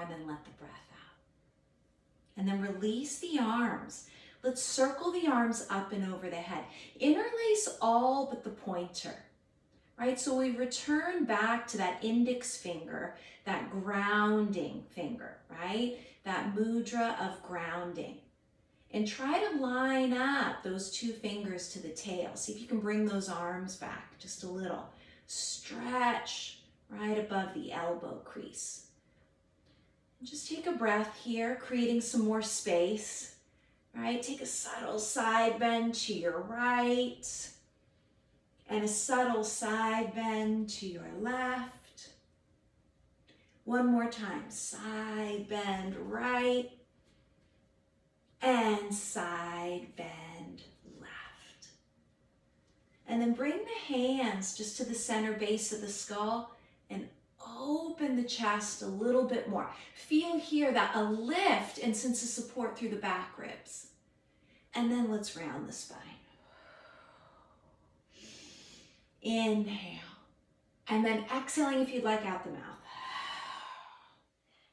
and then let the breath out. And then release the arms. Let's circle the arms up and over the head. Interlace all but the pointer, right? So we return back to that index finger, that grounding finger, right? That mudra of grounding. And try to line up those two fingers to the tail. See if you can bring those arms back just a little. Stretch right above the elbow crease. Just take a breath here, creating some more space, right? Take a subtle side bend to your right and a subtle side bend to your left. One more time, side bend right and side bend left. And then bring the hands just to the center base of the skull and open the chest a little bit more. Feel here that a lift and sense of support through the back ribs. And then let's round the spine. Inhale. And then exhaling if you'd like out the mouth.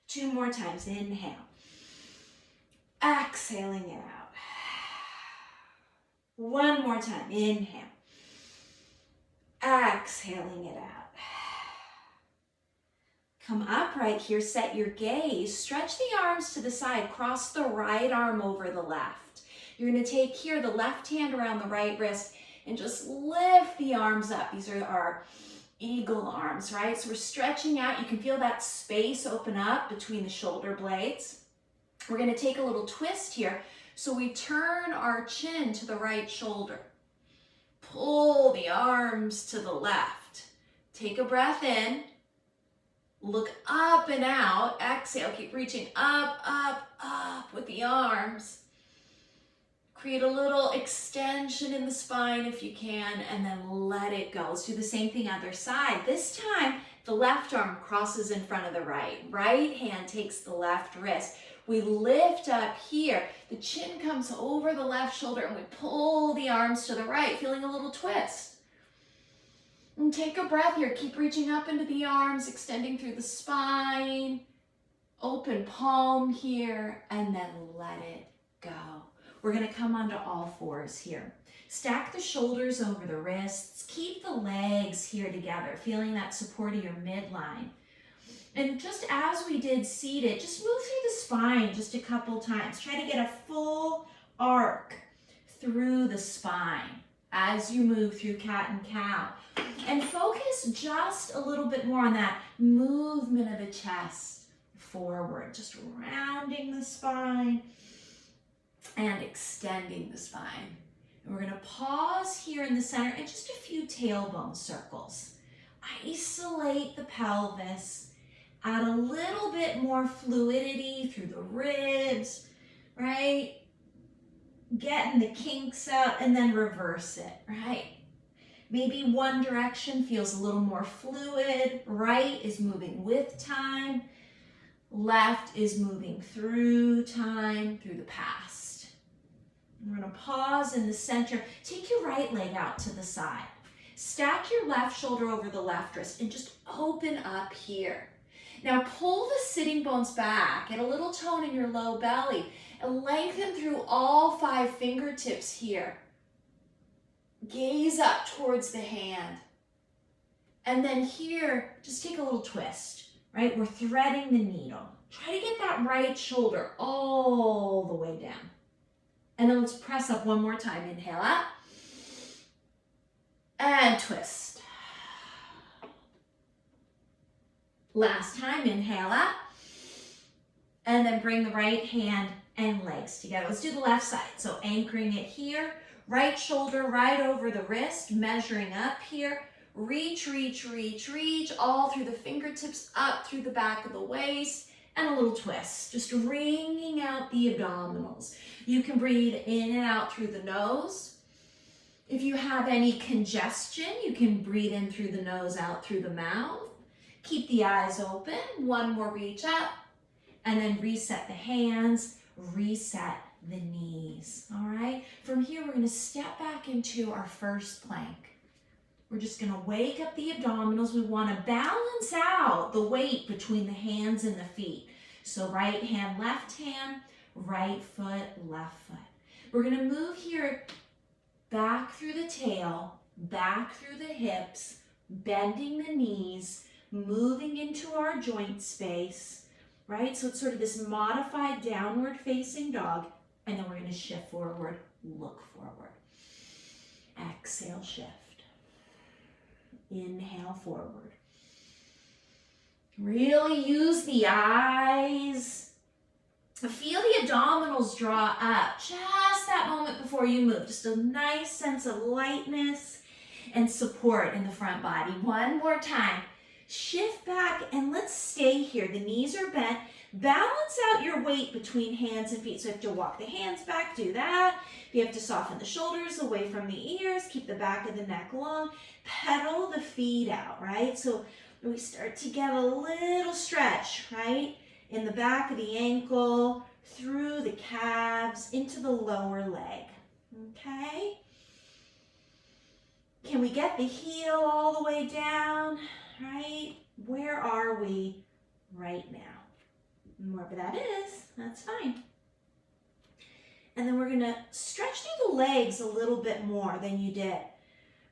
2 more times. Inhale. Exhaling it out. 1 more time. Inhale. Exhaling it out. Come upright here, set your gaze, stretch the arms to the side, cross the right arm over the left. You're going to take here the left hand around the right wrist and just lift the arms up. These are our eagle arms, right? So we're stretching out. You can feel that space open up between the shoulder blades. We're going to take a little twist here. So we turn our chin to the right shoulder. Pull the arms to the left. Take a breath in. Look up and out. Exhale. Keep reaching up, up, up with the arms. Create a little extension in the spine if you can, and then let it go. Let's do the same thing other side. This time, the left arm crosses in front of the right. Right hand takes the left wrist. We lift up here. The chin comes over the left shoulder, and we pull the arms to the right, feeling a little twist. And take a breath here. Keep reaching up into the arms, extending through the spine. Open palm here, and then let it go. We're going to come onto all fours here. Stack the shoulders over the wrists. Keep the legs here together, feeling that support of your midline. And just as we did seated, just move through the spine just a couple times. Try to get a full arc through the spine as you move through cat and cow. And focus just a little bit more on that movement of the chest forward, just rounding the spine and extending the spine. And we're going to pause here in the center and just a few tailbone circles. Isolate the pelvis. Add a little bit more fluidity through the ribs, right? Getting the kinks out and then reverse it, right? Maybe one direction feels a little more fluid. Right is moving with time. Left is moving through time, through the past. We're going to pause in the center. Take your right leg out to the side. Stack your left shoulder over the left wrist and just open up here. Now pull the sitting bones back. Get a little tone in your low belly and lengthen through all 5 fingertips here. Gaze up towards the hand. And then here, just take a little twist, right? We're threading the needle. Try to get that right shoulder all the way down. And then let's press up one more time. Inhale up. And twist. Last time, inhale up. And then bring the right hand and legs together. Let's do the left side. So anchoring it here. Right shoulder right over the wrist, measuring up here. Reach, reach, reach, reach, all through the fingertips, up through the back of the waist, and a little twist. Just wringing out the abdominals. You can breathe in and out through the nose. If you have any congestion, you can breathe in through the nose, out through the mouth. Keep the eyes open. One more reach up, and then reset the hands, reset the knees. All right, from here we're going to step back into our first plank. We're just going to wake up the abdominals. We want to balance out the weight between the hands and the feet. So right hand, right foot, left foot. We're gonna move here back through the tail, back through the hips, bending the knees, moving into our joint space, right? So it's sort of this modified downward facing dog, and then we're gonna shift forward, look forward. Exhale, shift. Inhale, forward. Really use the eyes. Feel the abdominals draw up just that moment before you move. Just a nice sense of lightness and support in the front body. One more time. Shift back and let's stay here. The knees are bent. Balance out your weight between hands and feet. So if you have to walk the hands back, do that. If you have to soften the shoulders away from the ears, keep the back of the neck long. Pedal the feet out, right? So we start to get a little stretch, right? In the back of the ankle, through the calves, into the lower leg, okay? Can we get the heel all the way down, right? Where are we right now? Wherever that is, that's fine. And then we're gonna stretch through the legs a little bit more than you did,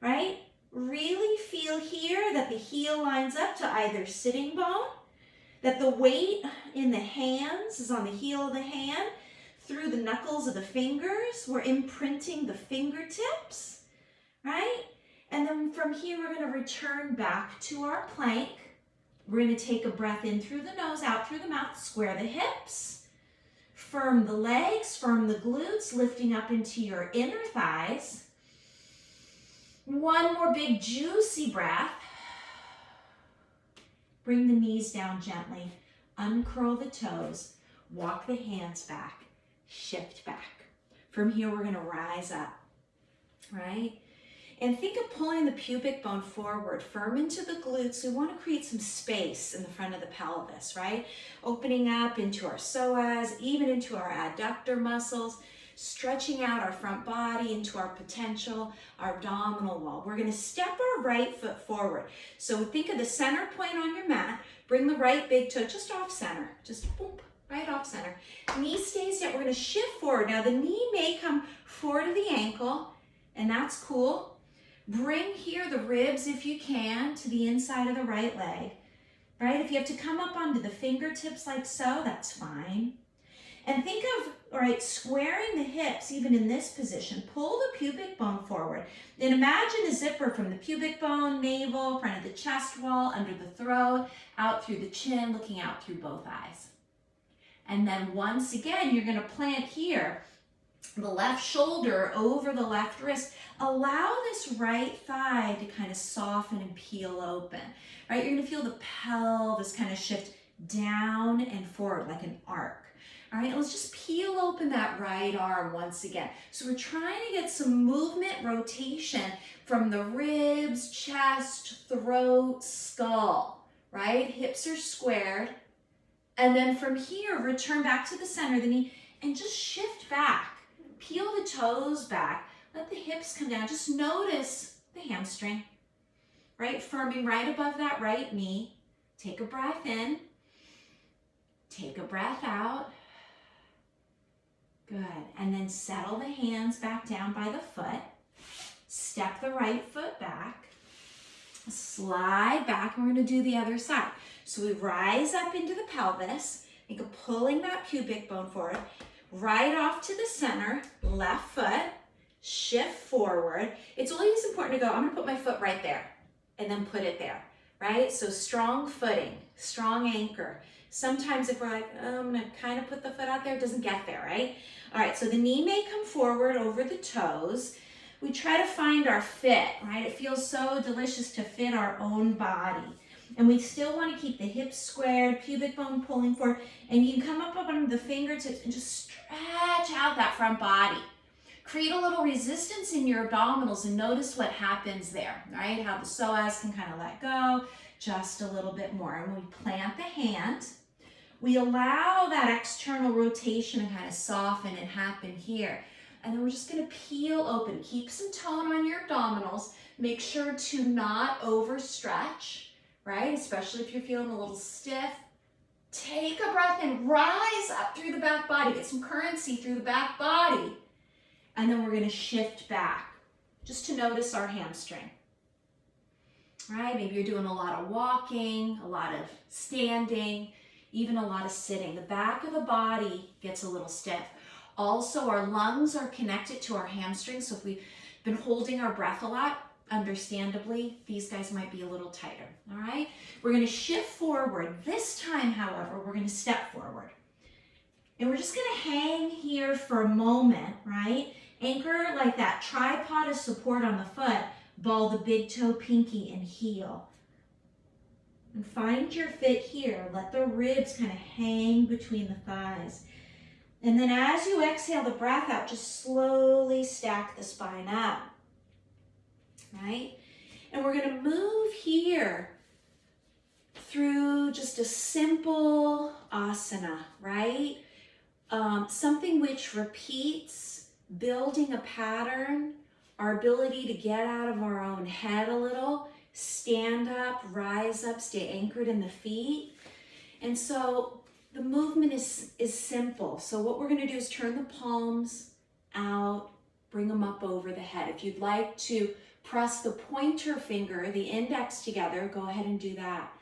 right? Really feel here that the heel lines up to either sitting bone, that the weight in the hands is on the heel of the hand, through the knuckles of the fingers. We're imprinting the fingertips, right? And then from here, we're gonna return back to our plank. We're gonna take a breath in through the nose, out through the mouth, square the hips, firm the legs, firm the glutes, lifting up into your inner thighs. One more big juicy breath. Bring the knees down gently, uncurl the toes, walk the hands back, shift back. From here, we're gonna rise up, right? And think of pulling the pubic bone forward, firm into the glutes. We wanna create some space in the front of the pelvis, right? Opening up into our psoas, even into our adductor muscles, stretching out our front body into our potential, our abdominal wall. We're gonna step our right foot forward. So think of the center point on your mat. Bring the right big toe just off center, just boom, right off center. Knee stays down. We're gonna shift forward. Now the knee may come forward to the ankle, and that's cool. Bring here the ribs, if you can, to the inside of the right leg, right? If you have to come up onto the fingertips like so, that's fine. And think of, all right, squaring the hips, even in this position. Pull the pubic bone forward. And imagine a zipper from the pubic bone, navel, front of the chest wall, under the throat, out through the chin, looking out through both eyes. And then once again, you're gonna plant here, the left shoulder over the left wrist. Allow this right thigh to kind of soften and peel open, right? You're gonna feel the pelvis kind of shift down and forward like an arc. All right, let's just peel open that right arm once again. So we're trying to get some movement, rotation from the ribs, chest, throat, skull, right? Hips are squared. And then from here, return back to the center of the knee and just shift back. Peel the toes back. Let the hips come down. Just notice the hamstring, right? Firming right above that right knee. Take a breath in. Take a breath out. Good. And then settle the hands back down by the foot. Step the right foot back. Slide back, and we're going to do the other side. So we rise up into the pelvis. Think of pulling that pubic bone forward. Right off to the center, left foot. Shift forward. It's always important to go, I'm going to put my foot right there, and then put it there, right? So strong footing, strong anchor. Sometimes if we're like, oh, I'm going to kind of put the foot out there, it doesn't get there, right? All right, so the knee may come forward over the toes. We try to find our fit, right? It feels so delicious to fit our own body. And we still want to keep the hips squared, pubic bone pulling forward, and you can come up under the fingertips and just stretch out that front body. Create a little resistance in your abdominals and notice what happens there, right? How the psoas can kind of let go just a little bit more. And when we plant the hand, we allow that external rotation to kind of soften and happen here. And then we're just gonna peel open. Keep some tone on your abdominals. Make sure to not overstretch, right? Especially if you're feeling a little stiff. Take a breath and rise up through the back body. Get some currency through the back body. And then we're going to shift back just to notice our hamstring. All right, maybe you're doing a lot of walking, a lot of standing, even a lot of sitting. The back of the body gets a little stiff. Also, our lungs are connected to our hamstrings, so if we've been holding our breath a lot, understandably, these guys might be a little tighter. All right, we're going to shift forward. This time, however, we're going to step forward. And we're just going to hang here for a moment, right? Anchor like that tripod of support on the foot. Ball the big toe, pinky, and heel. And find your fit here. Let the ribs kind of hang between the thighs. And then as you exhale the breath out, just slowly stack the spine up. Right? And we're going to move here through just a simple asana, right? Something which repeats, building a pattern, our ability to get out of our own head a little, stand up, rise up, stay anchored in the feet. And so the movement is simple. So what we're going to do is turn the palms out, bring them up over the head. If you'd like to press the pointer finger, the index together, go ahead and do that.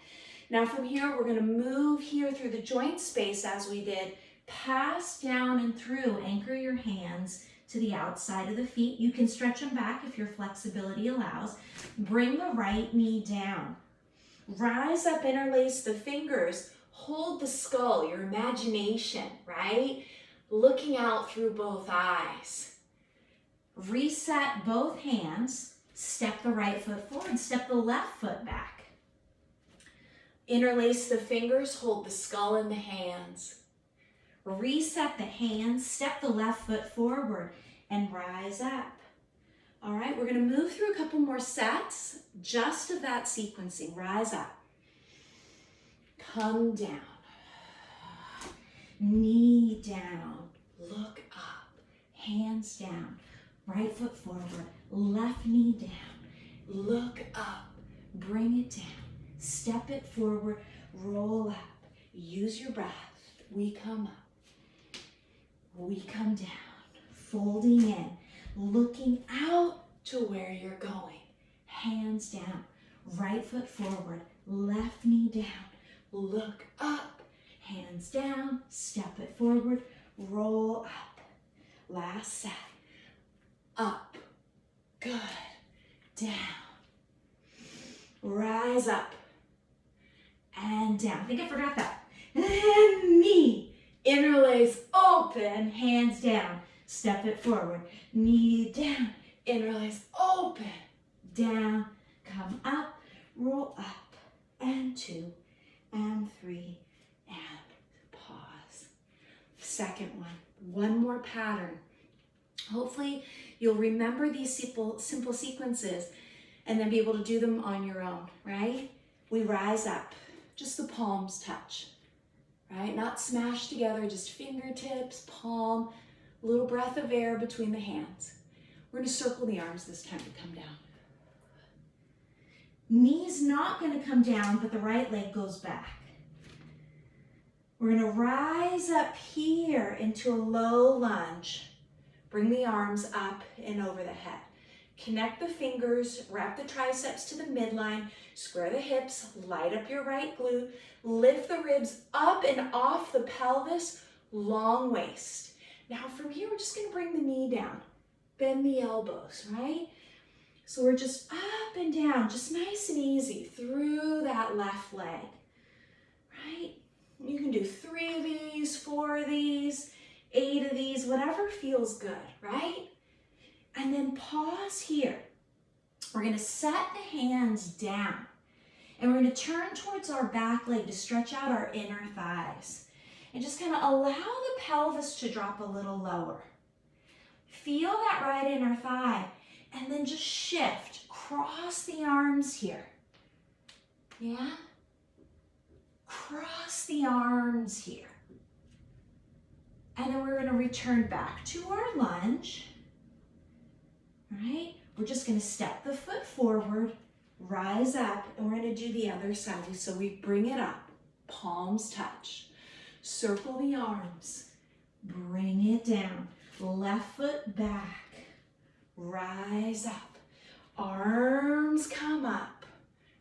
Now from here, we're going to move here through the joint space as we did, pass down and through, anchor your hands to the outside of the feet. You can stretch them back if your flexibility allows. Bring the right knee down. Rise up, interlace the fingers. Hold the skull, your imagination, right? Looking out through both eyes. Reset both hands. Step the right foot forward. Step the left foot back. Interlace the fingers. Hold the skull in the hands. Reset the hands, step the left foot forward, and rise up. All right, we're going to move through a couple more sets, just of that sequencing. Rise up. Come down. Knee down. Look up. Hands down. Right foot forward. Left knee down. Look up. Bring it down. Step it forward. Roll up. Use your breath. We come up. We come down, folding in, looking out to where you're going. Hands down, right foot forward, left knee down, look up, hands down, step it forward, roll up. Last set, up, good, down, rise up, and down. I think I forgot that. And knee. Interlace, open, hands down, step it forward, knee down, interlace, open, down, come up, roll up, and 2, and 3, and pause. Second one more pattern. Hopefully you'll remember these simple sequences and then be able to do them on your own, right? We rise up, just the palms touch. Right? Not smashed together, just fingertips, palm, a little breath of air between the hands. We're going to circle the arms this time to come down. Knee's not going to come down, but the right leg goes back. We're going to rise up here into a low lunge. Bring the arms up and over the head. Connect the fingers, wrap the triceps to the midline, square the hips, light up your right glute, lift the ribs up and off the pelvis, long waist. Now from here, we're just gonna bring the knee down, bend the elbows, right? So we're just up and down, just nice and easy through that left leg, right? You can do 3 of these, 4 of these, 8 of these, whatever feels good, right? And then pause here. We're going to set the hands down. And we're going to turn towards our back leg to stretch out our inner thighs. And just kind of allow the pelvis to drop a little lower. Feel that right inner thigh. And then just shift. Cross the arms here. Yeah? Cross the arms here. And then we're going to return back to our lunge. Right? We're just going to step the foot forward, rise up, and we're going to do the other side. So we bring it up, palms touch. Circle the arms, bring it down. Left foot back, rise up. Arms come up,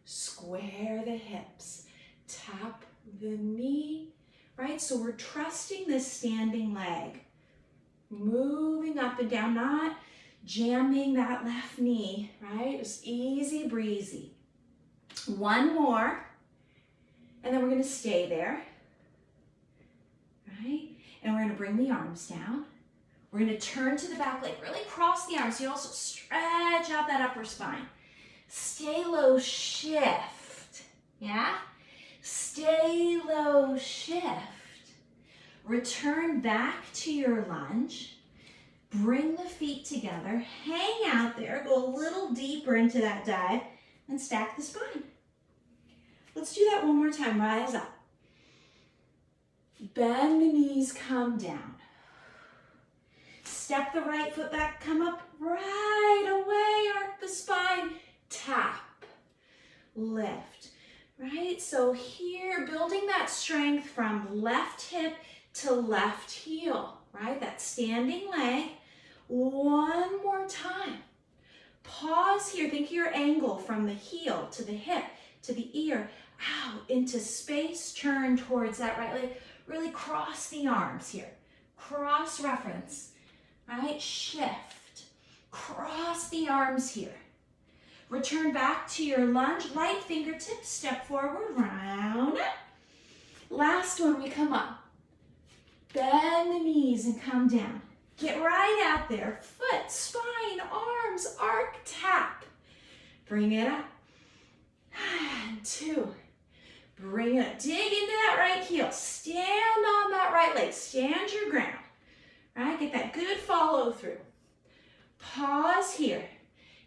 square the hips, tap the knee, right? So we're trusting this standing leg. Moving up and down, not jamming that left knee, right? Just easy breezy. One more, and then we're gonna stay there, right? And we're gonna bring the arms down. We're gonna turn to the back leg, really cross the arms. You also stretch out that upper spine. Stay low, shift, yeah? Stay low, shift. Return back to your lunge. Bring the feet together, hang out there, go a little deeper into that dive, and stack the spine. Let's do that one more time. Rise up. Bend the knees, come down. Step the right foot back, come up right away, arc the spine, tap, lift, right? So here, building that strength from left hip to left heel, right? That standing leg. One more time. Pause here. Think of your angle from the heel to the hip to the ear, out into space. Turn towards that right leg. Really cross the arms here. Cross reference, right? Shift. Cross the arms here. Return back to your lunge. Light fingertips. Step forward. Round up. Last one, we come up. Bend the knees and come down. Get right out there. Foot, spine, arms, arc, tap. Bring it up. And 2. Bring it up. Dig into that right heel. Stand on that right leg. Stand your ground. Right? Get that good follow through. Pause here.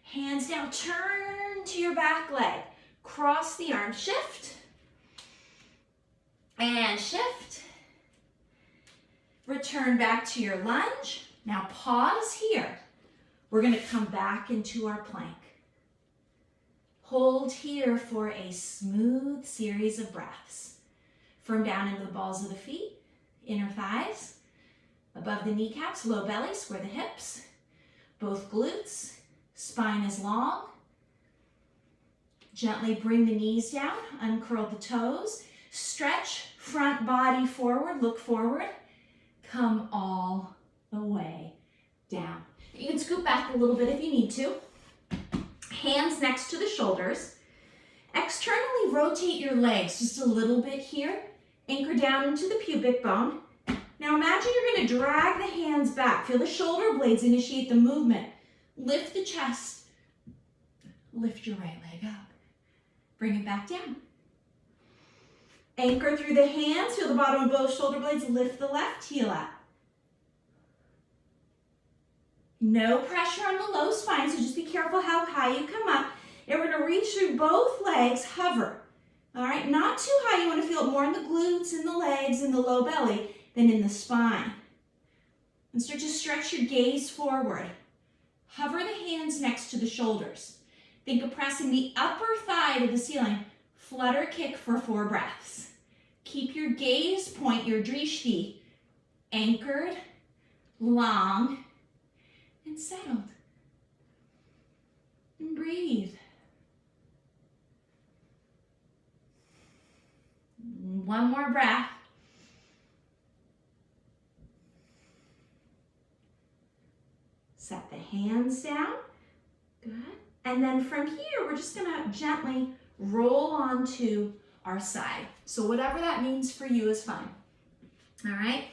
Hands down. Turn to your back leg. Cross the arms. Shift. And shift. Return back to your lunge. Now pause here. We're going to come back into our plank. Hold here for a smooth series of breaths. Firm down into the balls of the feet, inner thighs, above the kneecaps, low belly, square the hips, both glutes, spine is long. Gently bring the knees down, uncurl the toes, stretch front body forward, look forward. Come all the way down. You can scoot back a little bit if you need to. Hands next to the shoulders. Externally rotate your legs just a little bit here. Anchor down into the pubic bone. Now imagine you're going to drag the hands back. Feel the shoulder blades initiate the movement. Lift the chest. Lift your right leg up. Bring it back down. Anchor through the hands, feel the bottom of both shoulder blades, lift the left heel up. No pressure on the low spine, so just be careful how high you come up. And we're gonna reach through both legs, hover. All right, not too high, you wanna feel it more in the glutes, in the legs, in the low belly than in the spine. And start to stretch your gaze forward. Hover the hands next to the shoulders. Think of pressing the upper thigh to the ceiling. Flutter kick for 4 breaths. Keep your gaze point, your drishti, anchored, long, and settled. And breathe. One more breath. Set the hands down. Good. And then from here, we're just gonna gently roll onto our side. So whatever that means for you is fine. All right?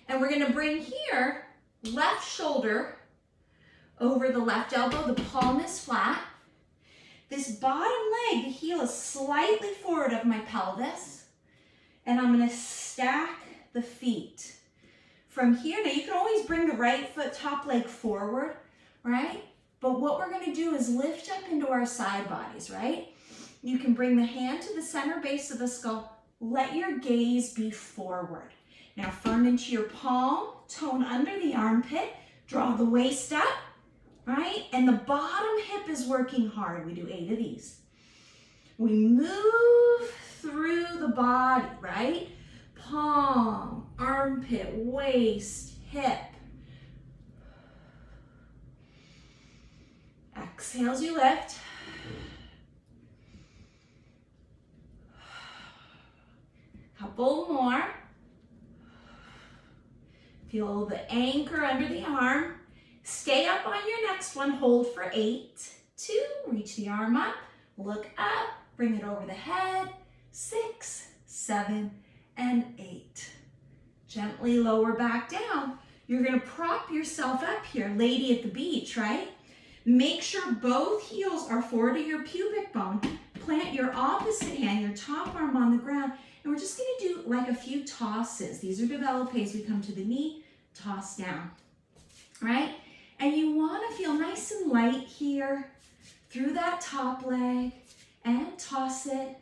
And we're gonna bring here, left shoulder over the left elbow, the palm is flat. This bottom leg, the heel is slightly forward of my pelvis. And I'm gonna stack the feet. From here, now you can always bring the right foot, top leg forward, right? But what we're gonna do is lift up into our side bodies, right? You can bring the hand to the center base of the skull. Let your gaze be forward. Now firm into your palm, tone under the armpit, draw the waist up, right? And the bottom hip is working hard. We do 8 of these. We move through the body, right? Palm, armpit, waist, hip. Exhale as you lift. Couple more. Feel the anchor under the arm. Stay up on your next one. Hold for 8, 2, reach the arm up, look up, bring it over the head, 6, 7, and 8. Gently lower back down. You're gonna prop yourself up here, lady at the beach, right? Make sure both heels are forward of your pubic bone. Plant your opposite hand, your top arm on the ground, and we're just gonna do like a few tosses. These are developes. We come to the knee, toss down, right? And you wanna feel nice and light here through that top leg, and toss it,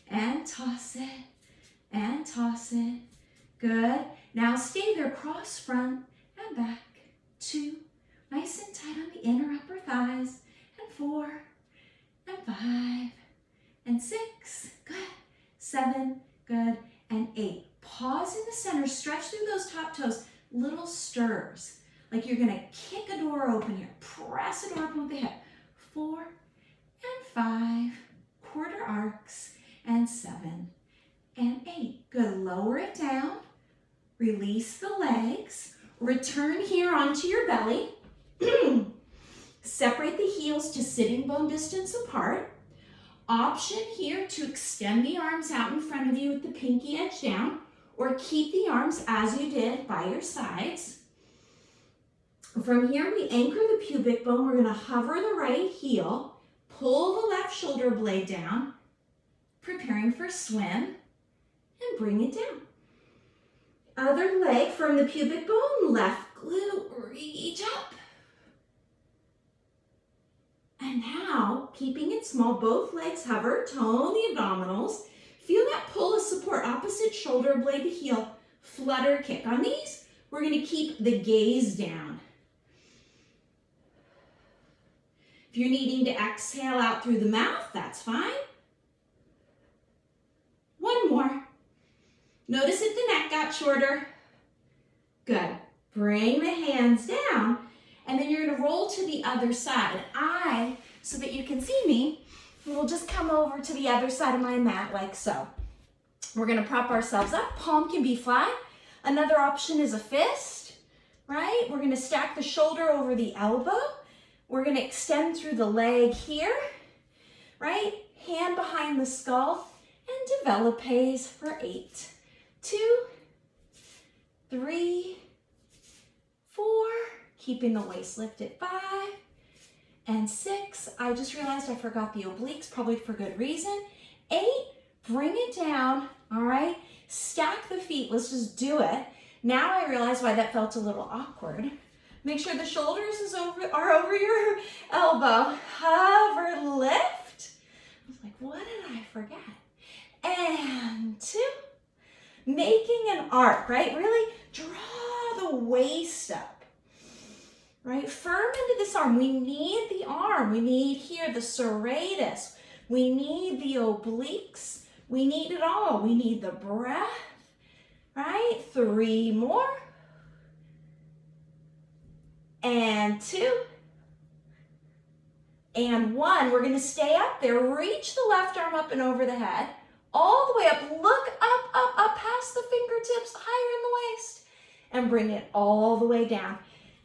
and toss it, and toss it. Good. Now stay there, cross front and back. 2, nice and tight on the inner upper thighs, and 4, and 5, and 6, good, 7, good, and 8. Pause in the center, stretch through those top toes, little stirs, like you're gonna kick a door open here. Press a door open with the hip. 4, and 5, quarter arcs, and 7, and 8. Good, lower it down, release the legs, return here onto your belly. Separate the heels to sitting bone distance apart. Option here to extend the arms out in front of you with the pinky edge down, or keep the arms as you did by your sides. From here, we anchor the pubic bone. We're gonna hover the right heel, pull the left shoulder blade down, preparing for swim, and bring it down. Other leg from the pubic bone, left glute, reach up. And now, keeping it small, both legs hover, tone the abdominals. Feel that pull of support, opposite shoulder blade to heel, flutter kick. On these, we're gonna keep the gaze down. If you're needing to exhale out through the mouth, that's fine. One more. Notice if the neck got shorter. Good. Bring the hands down, and then you're gonna roll to the other side. So that you can see me, we'll just come over to the other side of my mat like so. We're gonna prop ourselves up. Palm can be flat. Another option is a fist, right? We're gonna stack the shoulder over the elbow. We're gonna extend through the leg here, right? Hand behind the skull, and developes for 8, 2, 3, 4, keeping the waist lifted, 5, and 6. I just realized I forgot the obliques, probably for good reason. 8, bring it down, all right? Stack the feet, let's just do it. Now I realize why that felt a little awkward. Make sure the shoulders are over your elbow. Hover, lift. I was like, what did I forget? And 2. Making an arc, right? Really draw the waist up, right? Firm into this arm. We need the arm. We need here the serratus. We need the obliques. We need it all. We need the breath, right? 3 more. And 2. And 1. We're going to stay up there. Reach the left arm up and over the head. All the way up. Look up, up, up past the fingertips, higher in the waist. And bring it all the way down.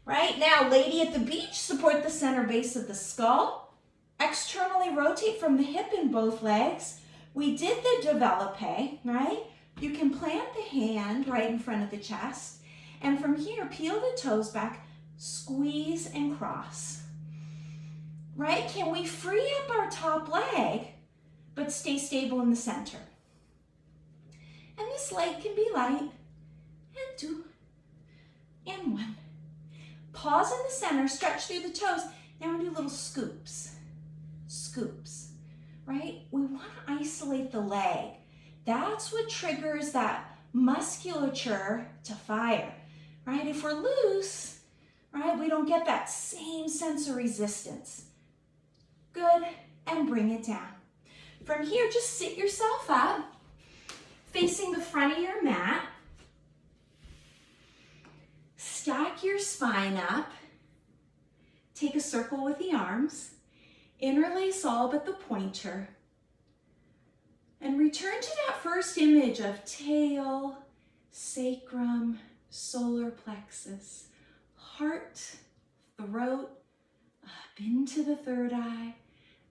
Right? Now, lady at the beach, support the center base of the skull. Externally rotate from the hip in both legs. We did the develope, right? You can plant the hand right in front of the chest. And from here, peel the toes back, squeeze and cross. Right? Can we free up our top leg, but stay stable in the center? And this leg can be light. And 2, and 1. Pause in the center, stretch through the toes. Now we do little scoops. Scoops, right? We want to isolate the leg. That's what triggers that musculature to fire, right? If we're loose, right, we don't get that same sense of resistance. Good, and bring it down. From here, just sit yourself up, facing the front of your mat. Stack your spine up. Take a circle with the arms. Interlace all but the pointer. And return to that first image of tail, sacrum, solar plexus, heart, throat, up into the third eye,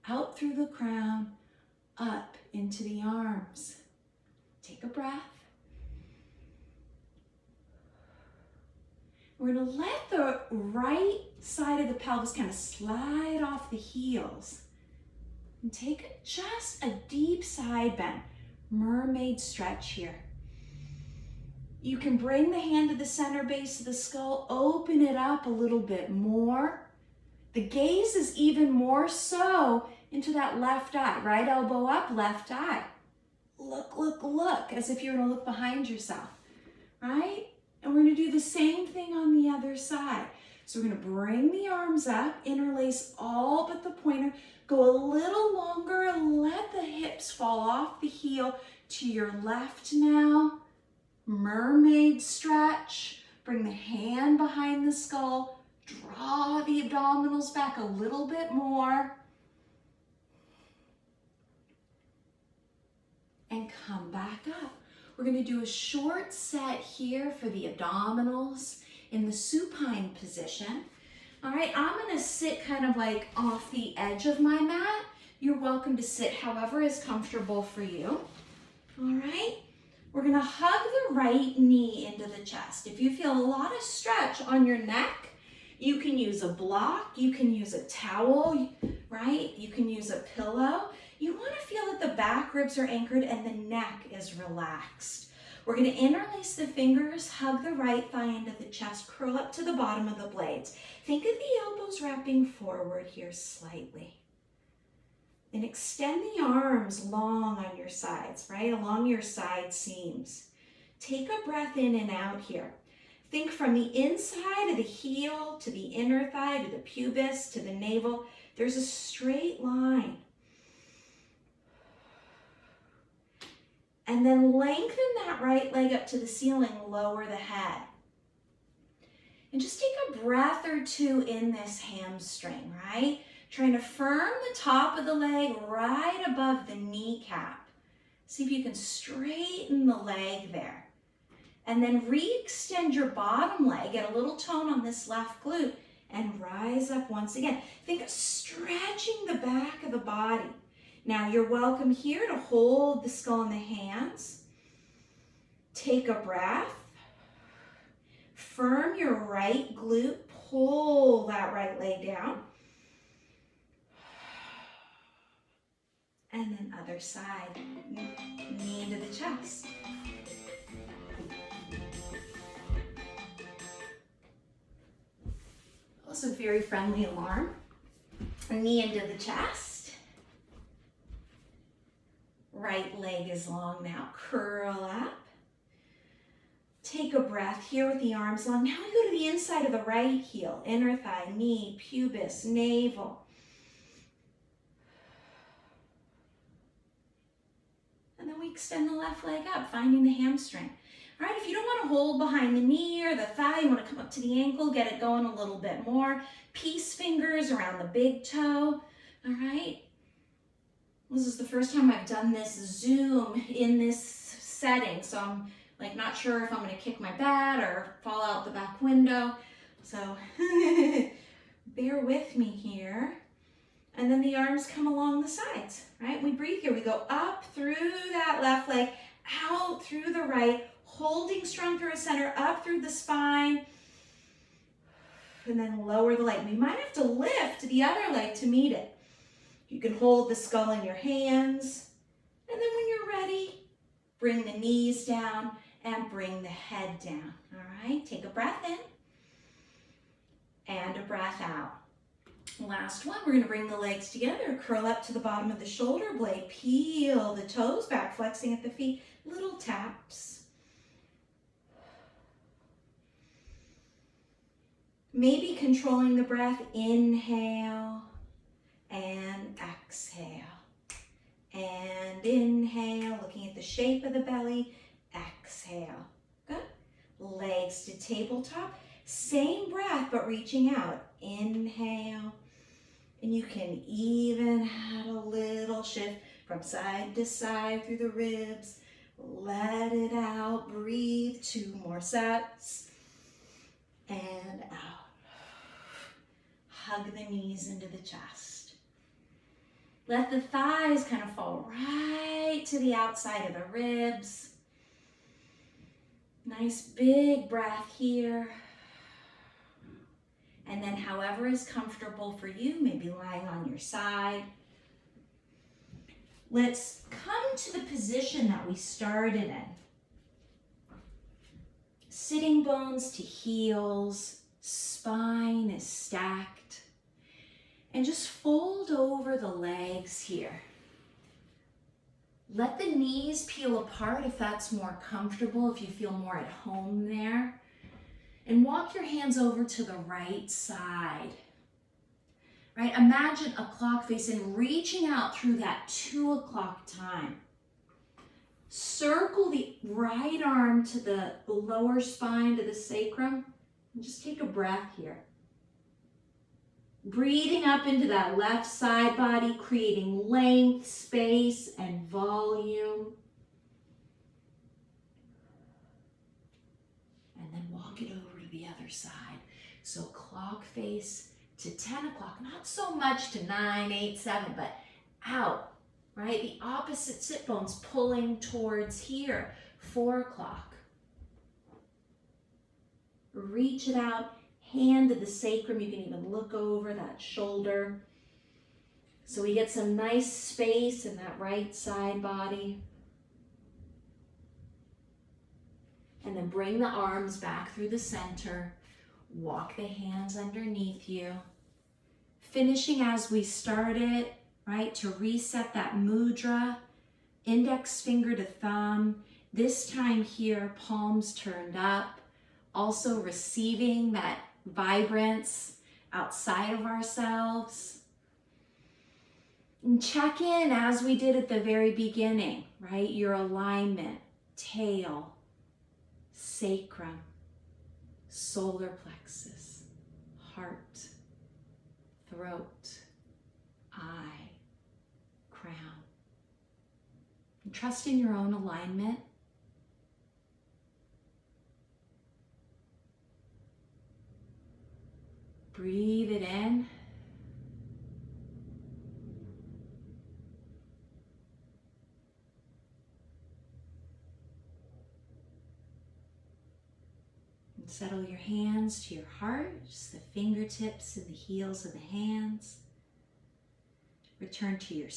out through the crown, up into the arms. Take a breath. We're going to let the right side of the pelvis kind of slide off the heels. And take just a deep side bend, mermaid stretch here. You can bring the hand to the center base of the skull, open it up a little bit more. The gaze is even more so into that left eye, right elbow up, left eye. Look, look, look, as if you're gonna look behind yourself, right? And we're gonna do the same thing on the other side. So we're gonna bring the arms up, interlace all but the pointer, go a little longer, let the hips fall off the heel to your left now. Mermaid stretch, bring the hand behind the skull, draw the abdominals back a little bit more. And come back up. We're gonna do a short set here for the abdominals in the supine position. All right, I'm gonna sit kind of like off the edge of my mat. You're welcome to sit however is comfortable for you. All right, we're gonna hug the right knee into the chest. If you feel a lot of stretch on your neck, you can use a block, you can use a towel, right? You can use a pillow. You wanna feel that the back ribs are anchored and the neck is relaxed. We're gonna interlace the fingers, hug the right thigh into the chest, curl up to the bottom of the blades. Think of the elbows wrapping forward here slightly. And extend the arms long on your sides, right? Along your side seams. Take a breath in and out here. Think from the inside of the heel to the inner thigh, to the pubis, to the navel. There's a straight line. And then lengthen that right leg up to the ceiling, lower the head. And just take a breath or two in this hamstring, right? Trying to firm the top of the leg right above the kneecap. See if you can straighten the leg there. And then re-extend your bottom leg, get a little tone on this left glute, and rise up once again. Think of stretching the back of the body. Now you're welcome here to hold the skull in the hands. Take a breath. Firm your right glute, pull that right leg down. And then other side, knee into the chest. Also very friendly alarm. Knee into the chest. Right leg is long now, curl up. Take a breath here with the arms long. Now we go to the inside of the right heel, inner thigh, knee, pubis, navel. And then we extend the left leg up, finding the hamstring. All right, if you don't want to hold behind the knee or the thigh, you want to come up to the ankle, get it going a little bit more. Peace fingers around the big toe, all right? This is the first time I've done this Zoom in this setting, so I'm like not sure if I'm gonna kick my bat or fall out the back window. So bear with me here. And then the arms come along the sides, right? We breathe here. We go up through that left leg, out through the right, holding strong through the center, up through the spine, and then lower the leg. We might have to lift the other leg to meet it. You can hold the skull in your hands, and then when you're ready, bring the knees down and bring the head down, all right? Take a breath in and a breath out. Last one, we're gonna bring the legs together, curl up to the bottom of the shoulder blade, peel the toes back, flexing at the feet, little taps. Maybe controlling the breath, inhale and exhale. And inhale, looking at the shape of the belly. Exhale. Good. Legs to tabletop. Same breath, but reaching out. Inhale. And you can even add a little shift from side to side through the ribs. Let it out. Breathe. 2 more sets. And out. Hug the knees into the chest. Let the thighs kind of fall right to the outside of the ribs. Nice big breath here. And then however is comfortable for you, maybe lying on your side. Let's come to the position that we started in. Sitting bones to heels, spine is stacked. And just fold over the legs here. Let the knees peel apart if that's more comfortable, if you feel more at home there. And walk your hands over to the right side. Right? Imagine a clock face and reaching out through that 2 o'clock time. Circle the right arm to the lower spine, to the sacrum, and just take a breath here. Breathing up into that left side body, creating length, space, and volume. And then walk it over to the other side. So clock face to 10 o'clock, not so much to 9, 8, 7, but out, right? The opposite sit bones pulling towards here, 4 o'clock. Reach it out, hand to the sacrum. You can even look over that shoulder. So we get some nice space in that right side body. And then bring the arms back through the center. Walk the hands underneath you. Finishing as we started, right, to reset that mudra, index finger to thumb. This time here, palms turned up. Also receiving that vibrance outside of ourselves. And check in as we did at the very beginning, right? Your alignment, tail, sacrum, solar plexus, heart, throat, eye, crown. And trust in your own alignment. Breathe it in. And settle your hands to your heart, just the fingertips and the heels of the hands. Return to your